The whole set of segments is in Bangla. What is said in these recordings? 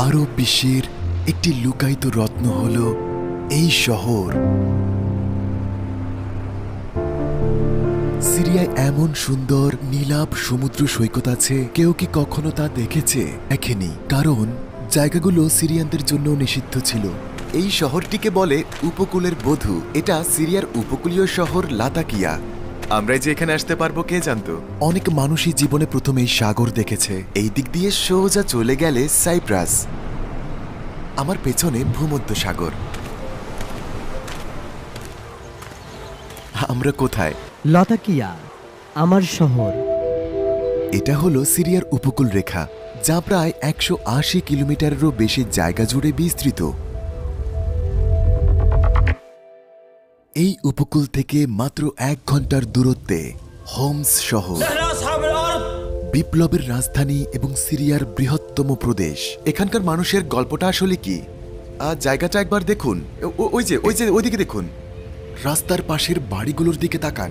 আরব বিশ্বের একটি লুকায়িত রত্ন হল এই শহর। সিরিয়ায় এমন সুন্দর নীলাভ সমুদ্র সৈকত আছে, কেউ কি কখনো তা দেখেছে? দেখেনি, কারণ জায়গাগুলো সিরিয়ানদের জন্য নিষিদ্ধ ছিল। এই শহরটিকে বলে উপকূলের বধূ। এটা সিরিয়ার উপকূলীয় শহর লাতাকিয়া। আমরা যে এখানে আসতে পারবো কে জানতো? অনেক মানুষই জীবনে প্রথম এই সাগর দেখেছে। এই দিক দিয়ে সোজা চলে গেলে সাইপ্রাস। আমার পেছনে ভূমধ্য সাগর। আমরা কোথায়? লাতাকিয়া, আমার শহর। এটা হলো সিরিয়ার উপকূল রেখা, যা প্রায় 180 কিলোমিটারেরও বেশি জায়গা জুড়ে বিস্তৃত। এই উপকূল থেকে মাত্র 1 ঘন্টার দূরত্বে হোমস শহর, বিপ্লবের রাজধানী এবং সিরিয়ার বৃহত্তম প্রদেশ। এখানকার মানুষের গল্পটা আসলে কি? জায়গাটা একবার দেখুন। ওইদিকে দেখুন। রাস্তার পাশের বাড়িগুলোর দিকে তাকান।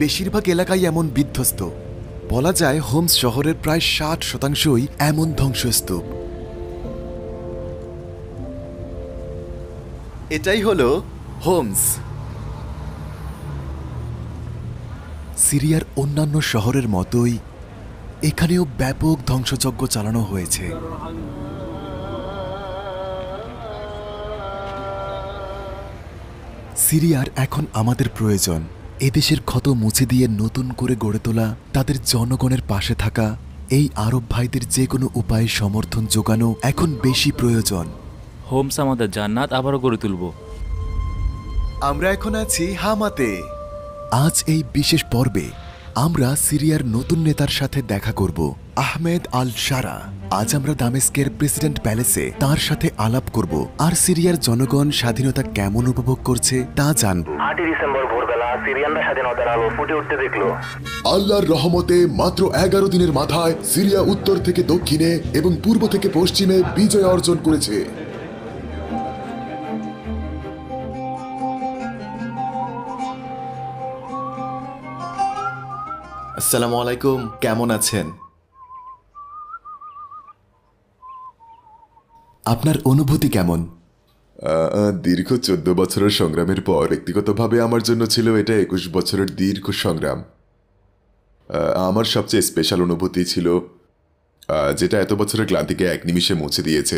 বেশিরভাগ এলাকাই এমন বিধ্বস্ত। বলা যায় হোমস শহরের প্রায় 60% এমন ধ্বংসস্তূপ। এটাই হলো হোমস। সিরিয়ার অন্যান্য শহরের মতোই এখানেও ব্যাপক ধ্বংসযজ্ঞ চালানো হয়েছে। সিরিয়ার এখন আমাদের প্রয়োজন এদেশের ক্ষত মুছে দিয়ে নতুন করে গড়ে তোলা, তাদের জনগণের পাশে থাকা। এই আরব ভাইদের যে কোনো উপায়ে সমর্থন যোগানো এখন বেশি প্রয়োজন। হোমস আমাদের জান্নাত আবারও গড়ে তুলব। আমরা এখন আছি হামাতে। আজ এই বিশেষ পর্বে আমরা সিরিয়ার নতুন নেতার সাথে দেখা করব, আহমেদ আল শারা। আজ আমরা দামেস্কের প্রেসিডেন্ট প্যালেসে তার সাথে আলাপ করব, আর সিরিয়ার জনগণ স্বাধীনতা কেমন উপভোগ করছে তা জানব। 8 ডিসেম্বর ভোরবেলা সিরিয়ানরা স্বাধীনতার আলো ফুটে উঠতে দেখলো। আল্লাহর রহমতে মাত্র 11 দিনের মাথায় সিরিয়া উত্তর থেকে দক্ষিণে এবং পূর্ব থেকে পশ্চিমে বিজয় অর্জন করেছে। আসসালামু আলাইকুম, কেমন আছেন? আপনার অনুভূতি কেমন? দীর্ঘ 14 বছরের সংগ্রামের পর ব্যক্তিগতভাবে আমার জন্য ছিল এটা 21 বছরের দীর্ঘ সংগ্রাম। আমার সবচেয়ে স্পেশাল অনুভূতি ছিল যেটা এত বছরের ক্লান্তিকে এক নিমিষে মুছে দিয়েছে,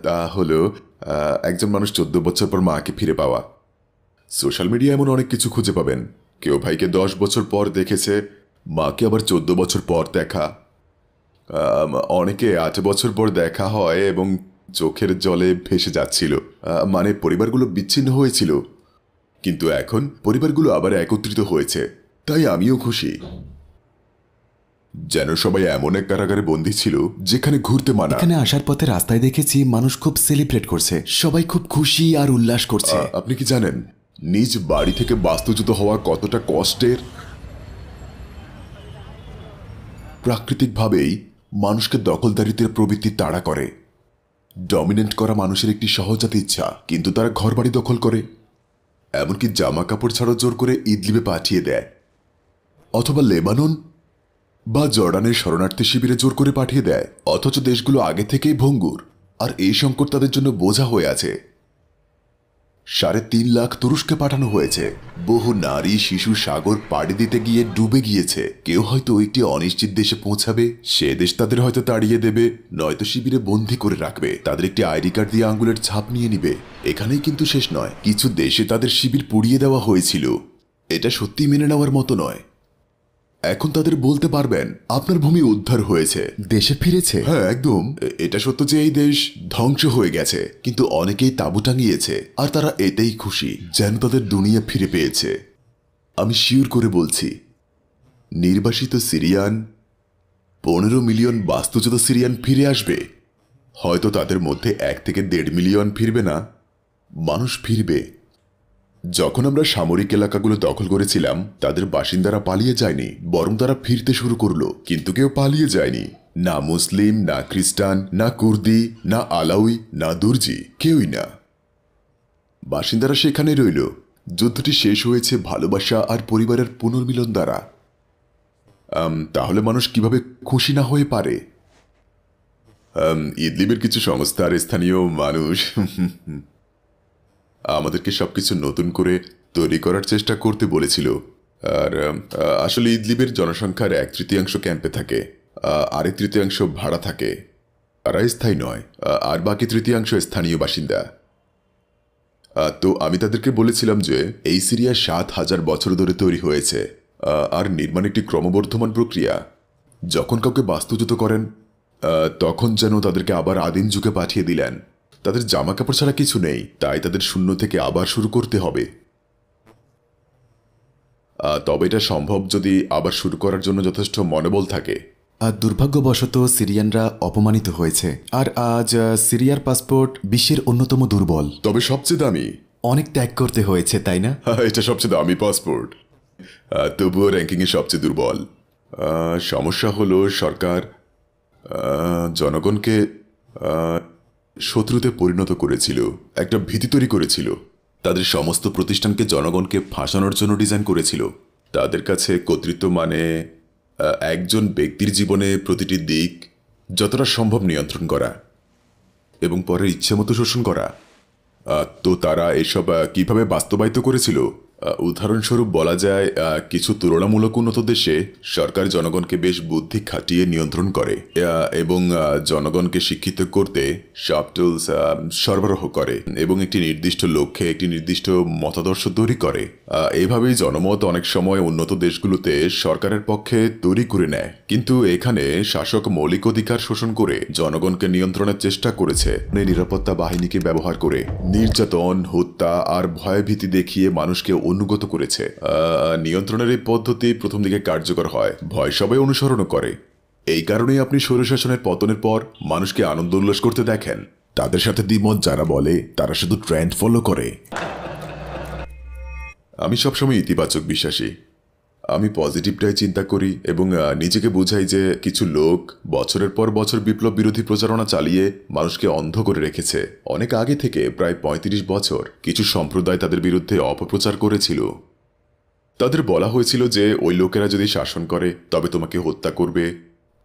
তা হলো একজন মানুষ 14 বছর পর মাকে ফিরে পাওয়া। সোশ্যাল মিডিয়া এমন অনেক কিছু খুঁজে পাবেন। কেউ ভাইকে 10 বছর পর দেখেছে, মাকে আবার 14 বছর পর দেখা। অনেকে 8 বছর পর দেখা হয় এবং চোখের জলে ভেসে যাচ্ছিল। মানে পরিবারগুলো বিচ্ছিন্ন হয়েছিল, কিন্তু এখন পরিবারগুলো আবার একত্রিত হয়েছে। তাই আমিও খুশি। যেন সবাই এমন এক কারাগারে বন্দী ছিল যেখানে ঘুরতে মানা। এখানে আসার পথে রাস্তায় দেখেছি মানুষ খুব সেলিব্রেট করছে, সবাই খুব খুশি আর উল্লাস করছে। আপনি কি জানেন নিজ বাড়ি থেকে বাস্তুচ্যুত হওয়া কতটা কষ্টের? প্রাকৃতিকভাবেই মানুষকে দখলদারিত্বের প্রবৃত্তি তাড়া করে। ডমিনেন্ট করা মানুষের একটি সহজাত ইচ্ছা, কিন্তু তারা ঘরবাড়ি দখল করে, এমনকি জামা কাপড় ছাড়া জোর করে ইদলিবে পাঠিয়ে দেয়, অথবা লেবানন বা জর্ডানের শরণার্থী শিবিরে জোর করে পাঠিয়ে দেয়। অথচ দেশগুলো আগে থেকেই ভঙ্গুর, আর এই সংকট তাদের জন্য বোঝা হয়ে আছে। 3.5 লাখ তুরস্কে পাঠানো হয়েছে। বহু নারী শিশু সাগর পাড়ি দিতে গিয়ে ডুবে গিয়েছে। কেউ হয়তো একটি অনিশ্চিত দেশে পৌঁছাবে, সে দেশ তাদের হয়তো তাড়িয়ে দেবে, নয়তো শিবিরে বন্দী করে রাখবে, তাদের একটি আইডি কার্ড দিয়ে আঙ্গুলের ছাপ নিয়ে নিবে। এখানেই কিন্তু শেষ নয়, কিছু দেশে তাদের শিবির পুড়িয়ে দেওয়া হয়েছিল। এটা সত্যি মেনে নেওয়ার মতো নয়। এখন তাদের বলতে পারবেন আপনার ভূমি উদ্ধার হয়েছে, দেশে ফিরেছে। হ্যাঁ, একদম। এটা সত্য যে এই দেশ ধ্বংস হয়ে গেছে, কিন্তু অনেকেই তাঁবু টাঙিয়েছে, আর তারা এতেই খুশি, যেন তাদের দুনিয়া ফিরে পেয়েছে। আমি শিওর করে বলছি, নির্বাসিত সিরিয়ান 15 মিলিয়ন বাস্তুচ্যুত সিরিয়ান ফিরে আসবে। হয়তো তাদের মধ্যে 1 থেকে 1.5 মিলিয়ন ফিরবে না, মানুষ ফিরবে। যখন আমরা সামরিক এলাকাগুলো দখল করেছিলাম, তাদের বাসিন্দারা পালিয়ে যায়নি, বরং তারা ফিরতে শুরু করলো। কিন্তু কেউ পালিয়ে যায়নি, না মুসলিম, না খ্রিস্টান, না কুর্দি, না আলাউই, না দুর্জি, কেউই না। বাসিন্দারা সেখানে রইল। যুদ্ধটি শেষ হয়েছে ভালোবাসা আর পরিবারের পুনর্মিলন দ্বারা। তাহলে মানুষ কিভাবে খুশি না হয়ে পারে? ইদলিবের কিছু সংস্থা আর স্থানীয় মানুষ আমাদেরকে সবকিছু নতুন করে তৈরি করার চেষ্টা করতে বলেছিল। আর আসলে ইদলিবের জনসংখ্যার 1/3 ক্যাম্পে থাকে, আরেক তৃতীয়াংশ ভাড়া থাকে, তারা স্থায়ী নয়, আর বাকি তৃতীয়াংশ স্থানীয় বাসিন্দা। তো আমি তাদেরকে বলেছিলাম যে এই সিরিয়া 7,000 বছর ধরে তৈরি হয়েছে, আর নির্মাণ একটি ক্রমবর্ধমান প্রক্রিয়া। যখন কাউকে বাস্তুচ্যুত করেন তখন যেন তাদেরকে আবার আদিম যুগে পাঠিয়ে দিলেন। তাদের জামা কাপড় ছাড়া কিছু নেই, তাই তাদের শূন্য থেকে আবার শুরু করতে হবে। তবে এটা সম্ভব যদি আবার শুরু করার জন্য যথেষ্ট মনোবল থাকে। আর দুর্ভাগ্যবশত সিরিয়ানরা অপমানিত হয়েছে, আর আজ সিরিয়ার পাসপোর্ট বিশ্বের অন্যতম দুর্বল। তবে সবচেয়ে দামি। অনেক ত্যাগ করতে হয়েছে, তাই না? এটা সবচেয়ে দামি পাসপোর্ট, তবুও র্যাঙ্কিংয়ে সবচেয়ে দুর্বল। সমস্যা হলো সরকার জনগণকে শত্রুতে পরিণত করেছিল, একটা ভীতি তৈরি করেছিল। তাদের সমস্ত প্রতিষ্ঠানকে জনগণকে ফাঁসানোর জন্য ডিজাইন করেছিল। তাদের কাছে কর্তৃত্ব মানে একজন ব্যক্তির জীবনে প্রতিটি দিক যতটা সম্ভব নিয়ন্ত্রণ করা এবং পরের ইচ্ছে মতো শোষণ করা। তো তারা এসব কিভাবে বাস্তবায়িত করেছিল? উদাহরণস্বরূপ বলা যায়, কিছু তুলনামূলক উন্নত দেশে সরকার জনগণকে বেশ বুদ্ধি খাটিয়ে নিয়ন্ত্রণ করে এবং জনগণকে শিক্ষিত করতে সব টুলস সরবরাহ করে এবং একটি নির্দিষ্ট লক্ষ্যে একটি নির্দিষ্ট মতাদর্শ তৈরি করে। এভাবেই জনমত অনেক সময় উন্নত দেশগুলোতে সরকারের পক্ষে তৈরি করে নেয়। কিন্তু এখানে শাসক মৌলিক অধিকার শোষণ করে জনগণকে নিয়ন্ত্রণের চেষ্টা করেছে। নিরাপত্তা বাহিনীকে ব্যবহার করে নির্যাতন, হত্যা আর ভয়ভীতি দেখিয়ে মানুষকে অনুগত করেছে। নিয়ন্ত্রণের এই পদ্ধতি প্রথম দিকে কার্যকর হয়, ভয় সবাই অনুসরণও করে। এই কারণেই আপনি স্বৈরশাসনের পতনের পর মানুষকে আনন্দ উল্লাস করতে দেখেন। তাদের সাথে দ্বিমত যারা বলে তারা শুধু ট্রেন্ড ফলো করে। আমি সবসময় ইতিবাচক বিশ্বাসী। আমি পজিটিভটাই চিন্তা করি এবং নিজেকে বোঝাই যে কিছু লোক বছরের পর বছর বিপ্লব বিরোধী প্রচারণা চালিয়ে মানুষকে অন্ধ করে রেখেছে। অনেক আগে থেকে, প্রায় 35 বছর, কিছু সম্প্রদায় তাদের বিরুদ্ধে অপপ্রচার করেছিল। তাদের বলা হয়েছিল যে ওই লোকেরা যদি শাসন করে তবে তোমাকে হত্যা করবে।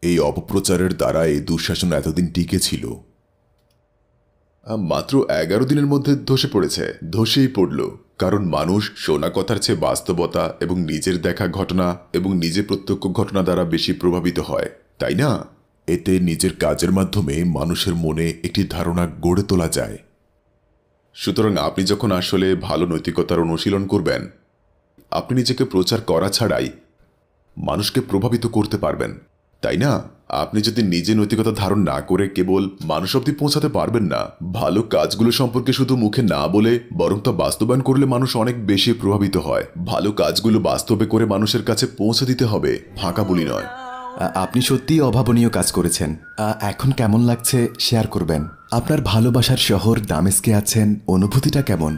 এই অপপ্রচারের দ্বারা এই দুঃশাসন এতদিন টিকে ছিল। মাত্র 11 দিনের মধ্যে ধসেই পড়ল, কারণ মানুষ শোনা কথার চেয়ে বাস্তবতা এবং নিজের দেখা ঘটনা এবং নিজে প্রত্যক্ষ ঘটনা দ্বারা বেশি প্রভাবিত হয়, তাই না? এতে নিজের কাজের মাধ্যমে মানুষের মনে একটি ধারণা গড়ে তোলা যায়। সুতরাং আপনি যখন আসলে ভালো নৈতিকতার অনুশীলন করবেন, আপনি নিজেকে প্রচার করা ছাড়াই মানুষকে প্রভাবিত করতে পারবেন, তাই না? আপনি যদি নিজে নৈতিকতা ধারণ না করে কেবল মানুষ অবধি পৌঁছাতে পারবেন না। ভালো কাজগুলো সম্পর্কে শুধু মুখে না বলে বরং তা বাস্তবায়ন করলে মানুষ অনেক বেশি প্রভাবিত হয়। ভালো কাজগুলো বাস্তবে করে মানুষের কাছে পৌঁছে দিতে হবে, ফাঁকা বলি নয়। আপনি সত্যিই অভাবনীয় কাজ করেছেন। এখন কেমন লাগছে শেয়ার করবেন? আপনার ভালোবাসার শহর দামেস্কে আছেন, অনুভূতিটা কেমন?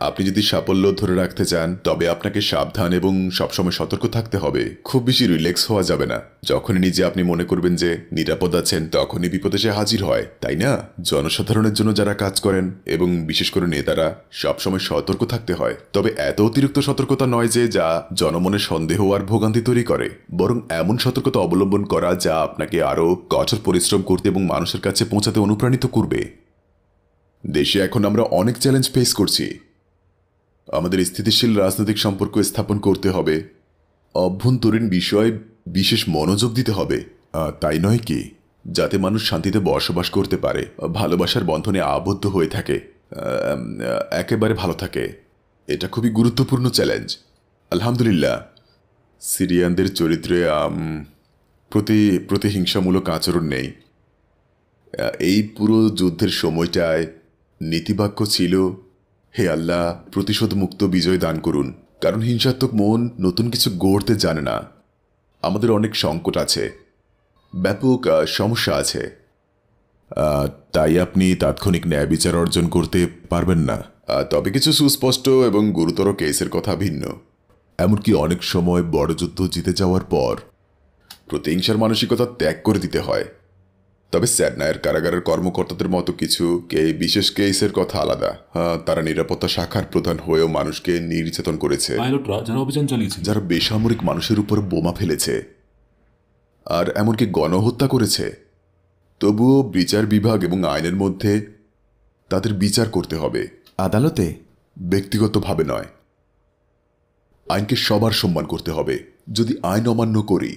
আপনি যদি সাফল্য ধরে রাখতে চান তবে আপনাকে সাবধান এবং সবসময় সতর্ক থাকতে হবে। খুব বেশি রিল্যাক্স হওয়া যাবে না। যখনই নিজে আপনি মনে করবেন যে নিরাপদ আছেন, তখনই বিপদে সে হাজির হয়, তাই না? জনসাধারণের জন্য যারা কাজ করেন এবং বিশেষ করে নেতারা, সবসময় সতর্ক থাকতে হয়। তবে এত অতিরিক্ত সতর্কতা নয় যে যা জনমনে সন্দেহ আর ভোগান্তি তৈরি করে, বরং এমন সতর্কতা অবলম্বন করা যা আপনাকে আরও কঠোর পরিশ্রম করতে এবং মানুষের কাছে পৌঁছাতে অনুপ্রাণিত করবে। দেশে এখন আমরা অনেক চ্যালেঞ্জ ফেস করছি। আমাদের স্থিতিশীল রাজনৈতিক সম্পর্ক স্থাপন করতে হবে, অভ্যন্তরীণ বিষয়ে বিশেষ মনোযোগ দিতে হবে, তাই নয় কি? যাতে মানুষ শান্তিতে বসবাস করতে পারে, ভালোবাসার বন্ধনে আবদ্ধ হয়ে থাকে, একেবারে ভালো থাকে। এটা খুবই গুরুত্বপূর্ণ চ্যালেঞ্জ। আলহামদুলিল্লাহ, সিরিয়ানদের চরিত্রে প্রতিহিংসামূলক আচরণ নেই। এই পুরো যুদ্ধের সময়টায় নীতিবাক্য ছিল, হে আল্লাহ, প্রতিশোধ মুক্ত বিজয় দান করুন। কারণ হিংসাত্মক মন নতুন কিছু গড়তে জানে না। আমাদের অনেক সংকট আছে, ব্যাপক সমস্যা আছে, তাই আপনি তাৎক্ষণিক ন্যায় বিচার অর্জন করতে পারবেন না। তবে কিছু সুস্পষ্ট এবং গুরুতর কেসের কথা ভিন্ন। এমনকি অনেক সময় বড় যুদ্ধ জিতে যাওয়ার পর প্রতিহিংসার মানসিকতা ত্যাগ করে দিতে হয়। তবে স্যাডনায়ের কারাগারের কর্মকর্তাদের মতো কিছু বিশেষ কেসের কথা আলাদা। তারা নিরাপত্তা শাখার প্রধান হয়েও মানুষকে নির্যাতন করেছে, পাইলটরা যারা অভিযান চালিয়েছে, যারা বেসামরিক মানুষের উপর বোমা ফেলেছে, আর এমনকি গণহত্যা করেছে, তবুও বিচার বিভাগ এবং আইনের মধ্যে তাদের বিচার করতে হবে, আদালতে? ব্যক্তিগতভাবে নয়। আইনকে সবার সম্মান করতে হবে। যদি আইন অমান্য করি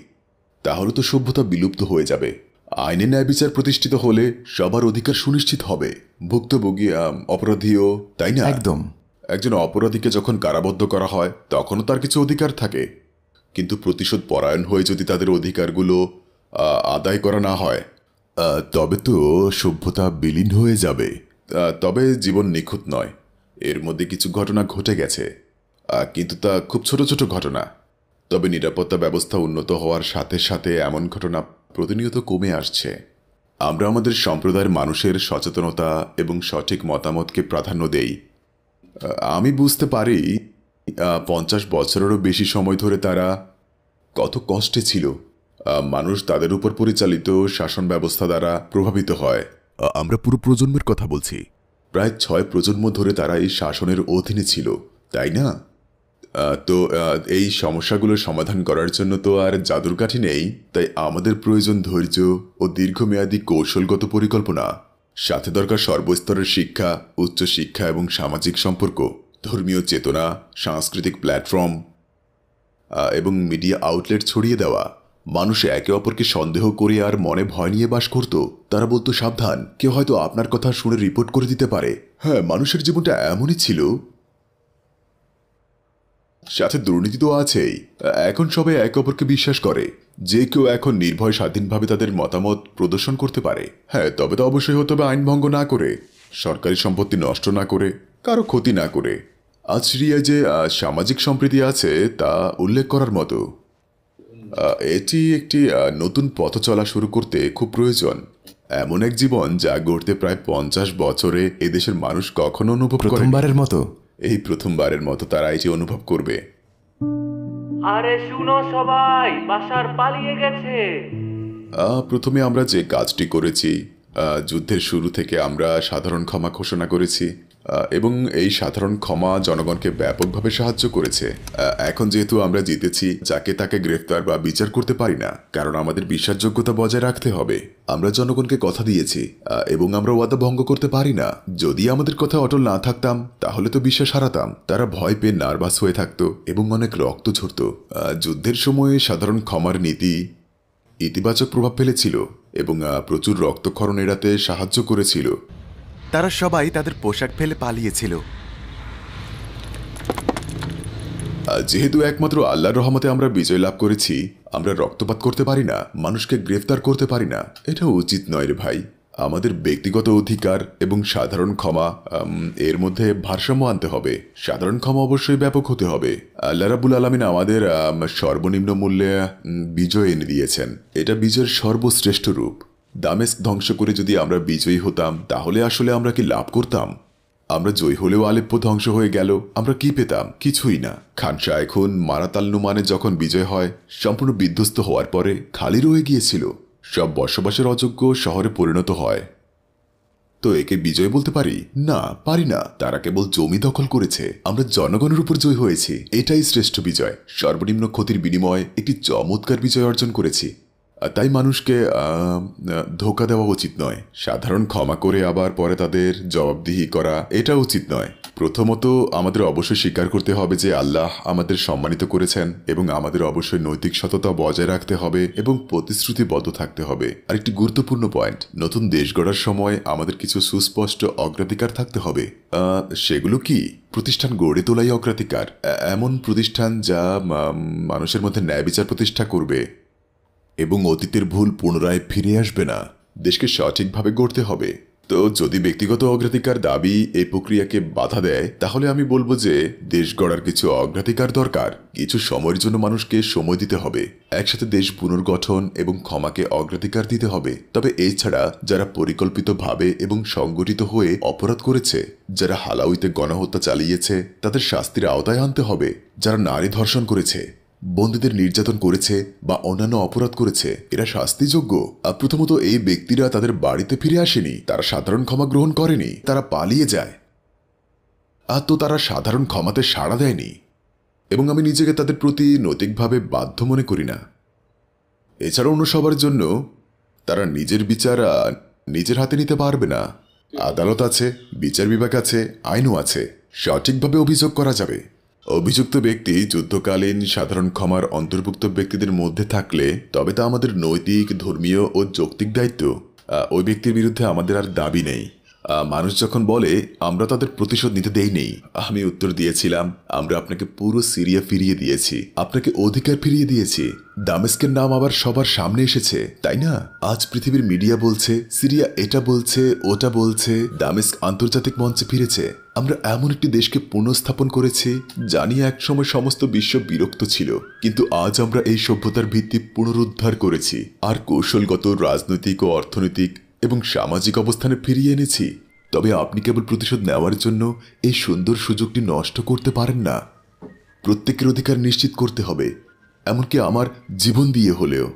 তাহলে তো সভ্যতা বিলুপ্ত হয়ে যাবে। আইনে ন্যায় বিচার প্রতিষ্ঠিত হলে সবার অধিকার সুনিশ্চিত হবে, ভুক্তভোগী অপরাধীও, তাই না? একদম। একজন অপরাধীকে যখন কারাবদ্ধ করা হয় তখনও তার কিছু অধিকার থাকে, কিন্তু প্রতিশোধ পরায়ণ হয়ে যদি তাদের অধিকারগুলো আদায় করা না হয় তবে তো সভ্যতা বিলীন হয়ে যাবে। তবে জীবন নিখুঁত নয়, এর মধ্যে কিছু ঘটনা ঘটে গেছে, কিন্তু তা খুব ছোট ছোট ঘটনা। তবে নিরাপত্তা ব্যবস্থা উন্নত হওয়ার সাথে সাথে এমন ঘটনা প্রতিনিয়ত কমে আসছে। আমরা আমাদের সম্প্রদায়ের মানুষের সচেতনতা এবং সঠিক মতামতকে প্রাধান্য দেই। আমি বুঝতে পারি 50 বছরেরও বেশি সময় ধরে তারা কত কষ্টে ছিল। মানুষ তাদের উপর পরিচালিত শাসন ব্যবস্থা দ্বারা প্রভাবিত হয়। আমরা পুরো প্রজন্মের কথা বলছি। প্রায় 6 প্রজন্ম ধরে তারা এই শাসনের অধীনে ছিল, তাই না? তো এই সমস্যাগুলো সমাধান করার জন্য তো আর জাদুর কাঠি নেই, তাই আমাদের প্রয়োজন ধৈর্য ও দীর্ঘমেয়াদী কৌশলগত পরিকল্পনা। সাথে দরকার সর্বস্তরের শিক্ষা, উচ্চ শিক্ষা এবং সামাজিক সম্পর্ক, ধর্মীয় চেতনা, সাংস্কৃতিক প্ল্যাটফর্ম এবং মিডিয়া আউটলেট ছড়িয়ে দেওয়া। মানুষ একে অপরকে সন্দেহ করে আর মনে ভয় নিয়ে বাস করত। তারা বলতো সাবধান, কেউ হয়তো আপনার কথা শুনে রিপোর্ট করে দিতে পারে। হ্যাঁ, মানুষের জীবনটা এমনই ছিল। সাথে দুর্নীতি তো আছেই। এখন সবাই একে অপরকে বিশ্বাস করে, যে কেউ এখন নির্ভয় স্বাধীনভাবে তাদের মতামত প্রদর্শন করতে পারে। হ্যাঁ, তবে তো অবশ্যই হতে হবে আইন ভঙ্গ না করে, সরকারি সম্পত্তি নষ্ট না করে, কারো ক্ষতি না করে। আজ সিরিয়ায় যে সামাজিক সম্প্রীতি আছে তা উল্লেখ করার মতো। এটি একটি নতুন পথ চলা শুরু করতে খুব প্রয়োজন। এমন এক জীবন যা গড়তে প্রায় 50 বছরে এদেশের মানুষ কখনো অনুভব করে। প্রথমবারের মতো এই প্রথমবারের মতো তারা এটি অনুভব করবে। আরে শুনো সবাই, বাশার পালিয়ে গেছে। প্রথমে আমরা যে কাজটি করেছি, যুদ্ধের শুরু থেকে আমরা সাধারণ ক্ষমা ঘোষণা করেছি এবং এই সাধারণ ক্ষমা জনগণকে ব্যাপকভাবে সাহায্য করেছে। এখন যেহেতু আমরা জিতেছি, যাকে তাকে গ্রেফতার বা বিচার করতে পারি না, কারণ আমাদের বিশ্বাসযোগ্যতা বজায় রাখতে হবে। আমরা জনগণকে কথা দিয়েছি এবং আমরা ওয়াদা ভঙ্গ করতে পারি না। যদি আমাদের কথা অটল না থাকতাম তাহলে তো বিশ্বাস হারাতাম। তারা ভয় পেয়ে নার্ভাস হয়ে থাকতো এবং অনেক রক্ত ঝরত। যুদ্ধের সময়ে সাধারণ ক্ষমার নীতি ইতিবাচক প্রভাব ফেলেছিল এবং প্রচুর রক্তক্ষরণ এড়াতে সাহায্য করেছিল। তারা সবাই তাদের পোশাক ফেলে পালিয়েছিল। যেহেতু একমাত্র আল্লাহর রহমতে আমরা বিজয় লাভ করেছি, আমরা রক্তপাত করতে পারি না, মানুষকে গ্রেফতার করতে পারি না। এটা উচিত নয় রে ভাই। আমাদের ব্যক্তিগত অধিকার এবং সাধারণ ক্ষমা এর মধ্যে ভারসাম্য আনতে হবে। সাধারণ ক্ষমা অবশ্যই ব্যাপক হতে হবে। আল্লাহ রাব্বুল আলামিন আমাদের সর্বনিম্ন মূল্যে বিজয় এনে দিয়েছেন। এটা বিজয়ের সর্বশ্রেষ্ঠ রূপ। দামেস্ক ধ্বংস করে যদি আমরা বিজয়ী হতাম তাহলে আসলে আমরা কি লাভ করতাম? আমরা জয়ী হলেও আলেপ্পো ধ্বংস হয়ে গেল, আমরা কি পেতাম? কিছুই না। খান শায়খুন মারাতাল নুমানে যখন বিজয় হয়, সম্পূর্ণ বিধ্বস্ত হওয়ার পরে খালি রয়ে গিয়েছিল, সব বসবাসের অযোগ্য শহরে পরিণত হয়। তো একে বিজয় বলতে পারি? না, পারি না। তারা কেবল জমি দখল করেছে, আমরা জনগণের উপর জয় হয়েছি। এটাই শ্রেষ্ঠ বিজয়। সর্বনিম্ন ক্ষতির বিনিময়ে একটি চমৎকার বিজয় অর্জন করেছি। তাই মানুষকে ধোঁকা দেওয়া উচিত নয়। সাধারণ ক্ষমা করে আবার পরে তাদের জবাবদিহি করা, এটা উচিত নয়। প্রথমত আমাদের অবশ্যই স্বীকার করতে হবে যে আল্লাহ আমাদের সম্মানিত করেছেন এবং আমাদের অবশ্যই নৈতিক সততা বজায় রাখতে হবে এবং প্রতিশ্রুতিবদ্ধ থাকতে হবে। আর একটি গুরুত্বপূর্ণ পয়েন্ট, নতুন দেশ গড়ার সময় আমাদের কিছু সুস্পষ্ট অগ্রাধিকার থাকতে হবে। সেগুলো কি? প্রতিষ্ঠান গড়ে তোলাই অগ্রাধিকার। এমন প্রতিষ্ঠান যা মানুষের মধ্যে ন্যায় বিচার প্রতিষ্ঠা করবে এবং অতীতের ভুল পুনরায় ফিরে আসবে না। দেশকে সঠিকভাবে গড়তে হবে। তো যদি ব্যক্তিগত অগ্রাধিকার দাবি এই প্রক্রিয়াকে বাধা দেয়, তাহলে আমি বলবো যে দেশ গড়ার কিছু অগ্রাধিকার দরকার। কিছু সময়ের জন্য মানুষকে সময় দিতে হবে। একসাথে দেশ পুনর্গঠন এবং ক্ষমাকে অগ্রাধিকার দিতে হবে। তবে এছাড়া যারা পরিকল্পিতভাবে এবং সংগঠিত হয়ে অপরাধ করেছে, যারা হালাউইতে গণহত্যা চালিয়েছে, তাদের শাস্তির আওতায় আনতে হবে। যারা নারী ধর্ষণ করেছে, বন্দীদের নির্যাতন করেছে বা অন্যান্য অপরাধ করেছে, এরা শাস্তিযোগ্য। প্রথমত এই ব্যক্তিরা তাদের বাড়িতে ফিরে আসেনি, তারা সাধারণ ক্ষমা গ্রহণ করেনি, তারা পালিয়ে যায়। তো তারা সাধারণ ক্ষমাতে সাড়া দেয়নি এবং আমি নিজেকে তাদের প্রতি নৈতিকভাবে বাধ্য মনে করি না। এছাড়া অন্য সবার জন্য তারা নিজের বিচার নিজের হাতে নিতে পারবে না। আদালত আছে, বিচার বিভাগ আছে, আইনও আছে, সঠিকভাবে অভিযোগ করা যাবে। অভিযুক্ত ব্যক্তি যুদ্ধকালীন সাধারণ ক্ষমার অন্তর্ভুক্ত ব্যক্তিদের মধ্যে থাকলে তবে তা আমাদের নৈতিক, ধর্মীয় ও যৌক্তিক দায়িত্ব। ওই ব্যক্তির বিরুদ্ধে আমাদের আর দাবি নেই। মানুষ যখন বলে আমরা তাদের প্রতিশোধ নিতে দেইনি, আমি উত্তর দিয়েছিলাম আমরা আপনাকে পুরো সিরিয়া ফিরিয়ে দিয়েছি, আপনাকে অধিকার ফিরিয়ে দিয়েছি। দামেস্কের নাম আবার সবার সামনে এসেছে, তাই না? আজ পৃথিবীর মিডিয়া বলছে, সিরিয়া এটা বলছে, ওটা বলছে, দামেস্ক আন্তর্জাতিক মঞ্চে ফিরেছে। আমরা এমন একটি দেশকে পুনঃস্থাপন করেছি জানি একসময় সমস্ত বিশ্ব বিরক্ত ছিল, কিন্তু আজ আমরা এই সভ্যতার ভিত্তি পুনরুদ্ধার করেছি আর কৌশলগত, রাজনৈতিক ও অর্থনৈতিক এবং সামাজিক অবস্থানে ফিরিয়ে এনেছি। তবে আপনি কেবল প্রতিশোধ নেওয়ার জন্য এই সুন্দর সুযোগটি নষ্ট করতে পারেন না। প্রত্যেকের অধিকার নিশ্চিত করতে হবে, এমনকি আমার জীবন দিয়ে হলেও,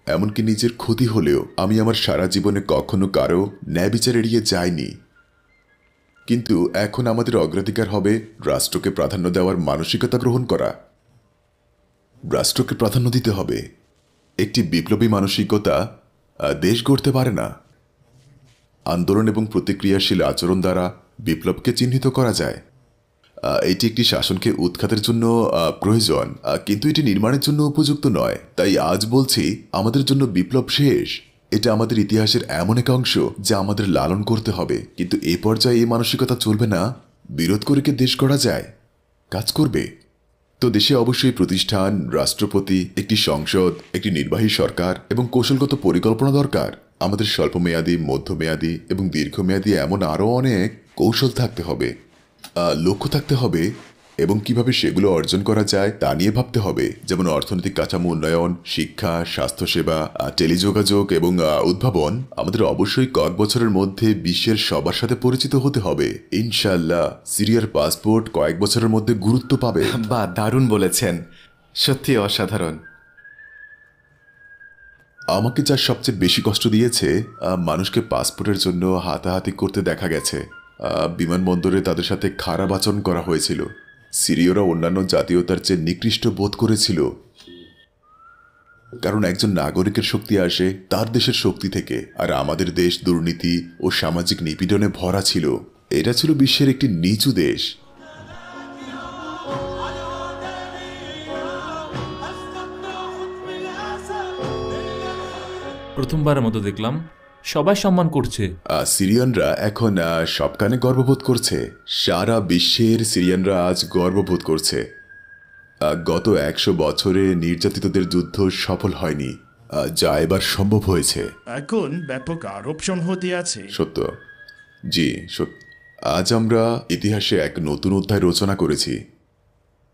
এমনকি নিজের ক্ষতি হলেও। আমি আমার সারা জীবনে কখনো কারো ন্যায় বিচার এড়িয়ে যাইনি, কিন্তু এখন আমাদের অগ্রাধিকার হবে রাষ্ট্রকে প্রাধান্য দেওয়ার মানসিকতা গ্রহণ করা। রাষ্ট্রকে প্রাধান্য দিতে হবে। একটি বিপ্লবী মানসিকতা দেশ গড়তে পারে না। আন্দোলন এবং প্রতিক্রিয়াশীল আচরণ দ্বারা বিপ্লবকে চিহ্নিত করা যায়। এটি একটি শাসনকে উৎখাতের জন্য প্রয়োজন, কিন্তু এটি নির্মাণের জন্য উপযুক্ত নয়। তাই আজ বলছি আমাদের জন্য বিপ্লব শেষ। এটা আমাদের ইতিহাসের এমন এক অংশ যা আমাদের লালন করতে হবে, কিন্তু এ পর্যায়ে এই মানসিকতা চলবে না। বিরোধ করে কি দেশ গড়া যায়? কাজ করবে তো দেশে অবশ্যই প্রতিষ্ঠান, রাষ্ট্রপতি, একটি সংসদ, একটি নির্বাহী সরকার এবং কৌশলগত পরিকল্পনা দরকার। আমাদের স্বল্পমেয়াদী, মধ্যমেয়াদী এবং দীর্ঘমেয়াদী এমন আরও অনেক কৌশল থাকতে হবে, লক্ষ্য থাকতে হবে, এবং কিভাবে সেগুলো অর্জন করা যায় তা নিয়ে ভাবতে হবে। যেমন অর্থনৈতিক কাঠামো উন্নয়ন, শিক্ষা, স্বাস্থ্যসেবা, টেলিযোগাযোগ এবং উদ্ভাবন। আমাদের অবশ্যই কয়েক বছরের মধ্যে বিশ্বের সবার সাথে পরিচিত হতে হবে। ইনশাল্লাহ সিরিয়ার পাসপোর্ট কয়েক বছরের মধ্যে গুরুত্ব পাবে। বা দারুণ বলেছেন, সত্যি অসাধারণ। আমাকে যা সবচেয়ে বেশি কষ্ট দিয়েছে, মানুষকে পাসপোর্টের জন্য হাতাহাতি করতে দেখা গেছে। বিমানবন্দরে তাদের সাথে খারাপ আচরণ করা হয়েছিল। সিরীয়রা অন্যান্য জাতীয়তার চেয়ে নিকৃষ্ট বোধ করেছিল, কারণ একজন নাগরিকের শক্তি আসে তার দেশের শক্তি থেকে, আর আমাদের দেশ দুর্নীতি ও সামাজিক নিপীড়নে ভরা ছিল। এটা ছিল বিশ্বের একটি নিচু দেশ। প্রথমবারের মতো দেখলাম সবাই সম্মান করছে। সিরিয়ানরা এখন সব কানে গর্ববোধ করছে। সারা বিশ্বের সিরিয়ানরা আজ গর্ববোধ করছে। গত 100 বছরে নির্যাতিতদের যুদ্ধ সফল হয়নি, যা এবার সম্ভব হয়েছে। এখন ব্যাপক আরোপ সংহতি আছে। সত্য, জি সত্য। আজ আমরা ইতিহাসে এক নতুন অধ্যায় রচনা করেছি।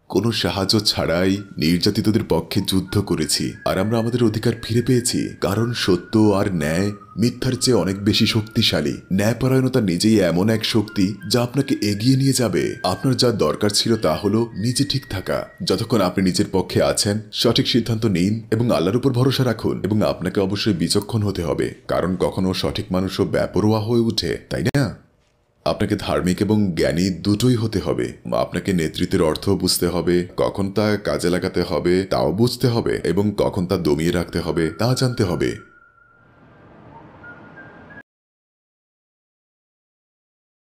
কোনো সাহায্য ছাড়াই নির্যাতিতদের পক্ষে যুদ্ধ করেছি, আর আমরা আমাদের অধিকার ফিরে পেয়েছি। কারণ সত্য আর ন্যায় মিথ্যার চেয়ে অনেক বেশি শক্তিশালী। ন্যায়পরায়ণতা নিজেই এমন এক শক্তি যা আপনাকে এগিয়ে নিয়ে যাবে। আপনার যা দরকার ছিল তা হলো নিজে ঠিক থাকা। যতক্ষণ আপনি নিজের পক্ষে আছেন, সঠিক সিদ্ধান্ত নিন এবং আল্লাহর উপর ভরসা রাখুন। এবং আপনাকে অবশ্যই বিচক্ষণ হতে হবে, কারণ কখনো সঠিক মানুষও বেপরোয়া হয়ে উঠে, তাই না? আপনাকে ধার্মিক এবং জ্ঞানী দুটোই হতে হবে। আপনাকে নেতৃত্বের অর্থ বুঝতে হবে, কখন তা কাজে লাগাতে হবে তাও বুঝতে হবে, এবং কখন তা দমিয়ে রাখতে হবে তা জানতে হবে।